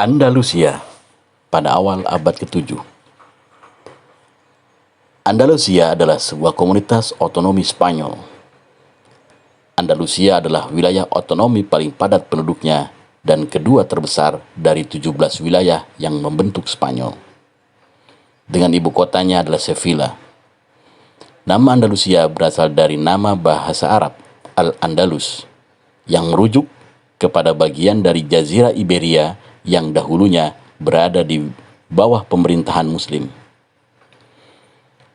Andalusia pada awal abad ke-7. Andalusia adalah sebuah komunitas otonomi Spanyol. Andalusia adalah wilayah otonomi paling padat penduduknya dan kedua terbesar dari 17 wilayah yang membentuk Spanyol. Dengan ibu kotanya adalah Sevilla. Nama Andalusia berasal dari nama bahasa Arab, Al-Andalus, yang merujuk kepada bagian dari Jazirah Iberia yang dahulunya berada di bawah pemerintahan Muslim.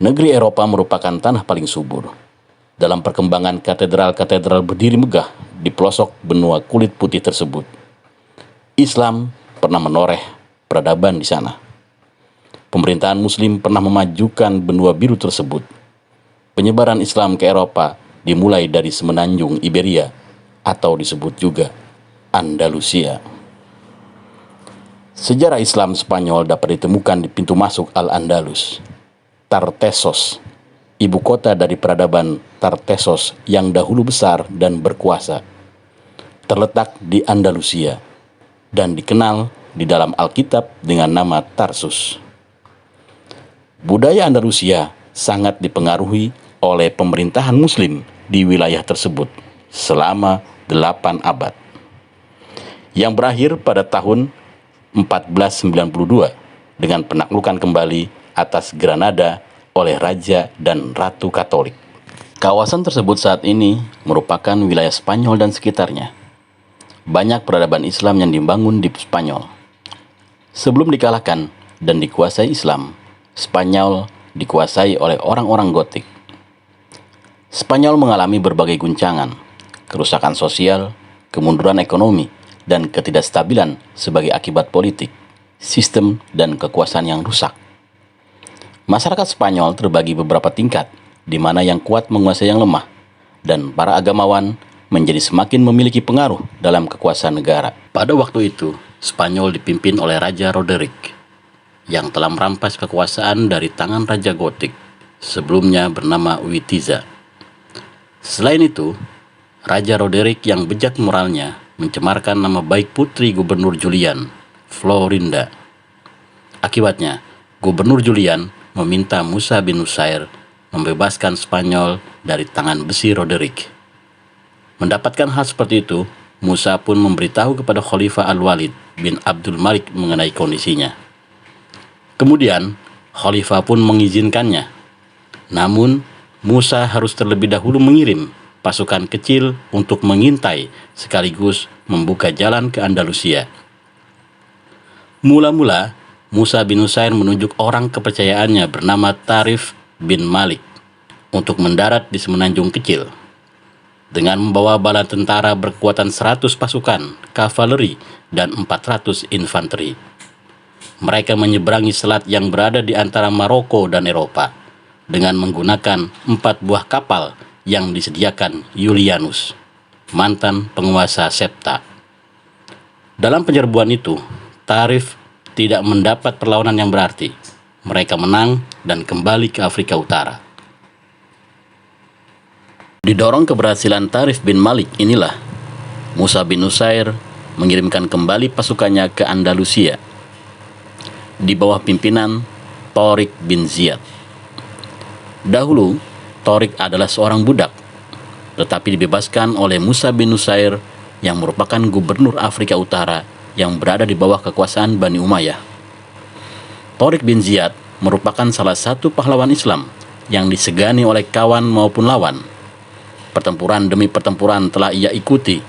Negeri Eropa merupakan tanah paling subur dalam perkembangan katedral-katedral berdiri megah di pelosok benua kulit putih tersebut. Islam pernah menoreh peradaban di sana. Pemerintahan Muslim pernah memajukan benua biru tersebut. Penyebaran Islam ke Eropa dimulai dari semenanjung Iberia atau disebut juga Andalusia. Sejarah Islam Spanyol dapat ditemukan di pintu masuk Al-Andalus, Tartessos, ibu kota dari peradaban Tartessos yang dahulu besar dan berkuasa, terletak di Andalusia dan dikenal di dalam Alkitab dengan nama Tarsus. Budaya Andalusia sangat dipengaruhi oleh pemerintahan Muslim di wilayah tersebut selama 8 abad, yang berakhir pada tahun 1492 dengan penaklukan kembali atas Granada oleh Raja dan Ratu Katolik. Kawasan tersebut saat ini merupakan wilayah Spanyol dan sekitarnya. Banyak peradaban Islam yang dibangun di Spanyol. Sebelum dikalahkan dan dikuasai Islam, Spanyol dikuasai oleh orang-orang Gotik. Spanyol mengalami berbagai guncangan, kerusakan sosial, kemunduran ekonomi, dan ketidakstabilan sebagai akibat politik, sistem, dan kekuasaan yang rusak. Masyarakat Spanyol terbagi beberapa tingkat, di mana yang kuat menguasai yang lemah, dan para agamawan menjadi semakin memiliki pengaruh dalam kekuasaan negara. Pada waktu itu, Spanyol dipimpin oleh Raja Roderick, yang telah merampas kekuasaan dari tangan Raja Gotik, sebelumnya bernama Witiza. Selain itu, Raja Roderick yang bejat moralnya mencemarkan nama baik putri Gubernur Julian, Florinda. Akibatnya, Gubernur Julian meminta Musa bin Nusair membebaskan Spanyol dari tangan besi Roderick. Mendapatkan hal seperti itu, Musa pun memberitahu kepada Khalifah Al-Walid bin Abdul Malik mengenai kondisinya. Kemudian, Khalifah pun mengizinkannya. Namun, Musa harus terlebih dahulu mengirim pasukan kecil untuk mengintai sekaligus membuka jalan ke Andalusia. Mula-mula, Musa bin Nusair menunjuk orang kepercayaannya bernama Tarif bin Malik untuk mendarat di semenanjung kecil. Dengan membawa bala tentara berkekuatan 100 pasukan, kavaleri, dan 400 infanteri. Mereka menyeberangi selat yang berada di antara Maroko dan Eropa dengan menggunakan 4 buah kapal yang disediakan Julianus, mantan penguasa Septa. Dalam penyerbuan itu, Tarif tidak mendapat perlawanan yang berarti. Mereka menang dan kembali ke Afrika Utara. Didorong keberhasilan Tarif bin Malik inilah, Musa bin Nusair mengirimkan kembali pasukannya ke Andalusia di bawah pimpinan Tariq bin Ziyad. Dahulu, Tariq adalah seorang budak, tetapi dibebaskan oleh Musa bin Nusair yang merupakan gubernur Afrika Utara yang berada di bawah kekuasaan Bani Umayyah. Tariq bin Ziyad merupakan salah satu pahlawan Islam yang disegani oleh kawan maupun lawan. Pertempuran demi pertempuran telah ia ikuti,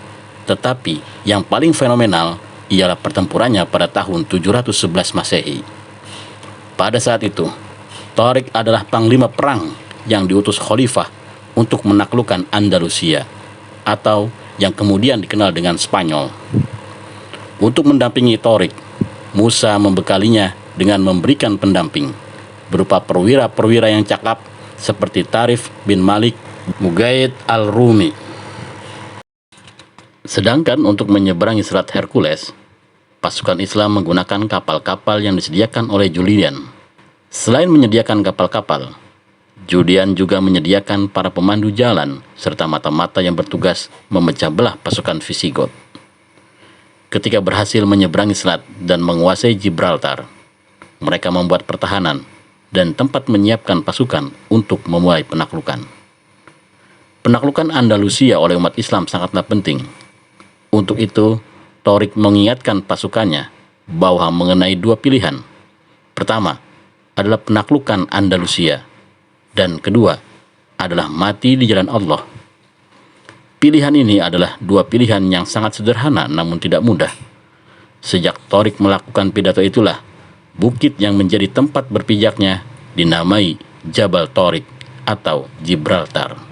tetapi yang paling fenomenal ialah pertempurannya pada tahun 711 Masehi. Pada saat itu, Tariq adalah panglima perang yang diutus Khalifah untuk menaklukkan Andalusia, atau yang kemudian dikenal dengan Spanyol. Untuk mendampingi Tharik, Musa membekalinya dengan memberikan pendamping berupa perwira-perwira yang cakap seperti Tarif bin Malik Mugaid al-Rumi. Sedangkan untuk menyeberangi Selat Hercules, pasukan Islam menggunakan kapal-kapal yang disediakan oleh Julian. Selain menyediakan kapal-kapal, Julian juga menyediakan para pemandu jalan serta mata-mata yang bertugas memecah belah pasukan Visigoth. Ketika berhasil menyeberangi selat dan menguasai Gibraltar, mereka membuat pertahanan dan tempat menyiapkan pasukan untuk memulai penaklukan. Penaklukan Andalusia oleh umat Islam sangatlah penting. Untuk itu, Tharik mengingatkan pasukannya bahwa mengenai dua pilihan. Pertama adalah penaklukan Andalusia, dan kedua adalah mati di jalan Allah. Pilihan ini adalah dua pilihan yang sangat sederhana namun tidak mudah. Sejak Tharik melakukan pidato itulah, bukit yang menjadi tempat berpijaknya dinamai Jabal Tharik atau Gibraltar.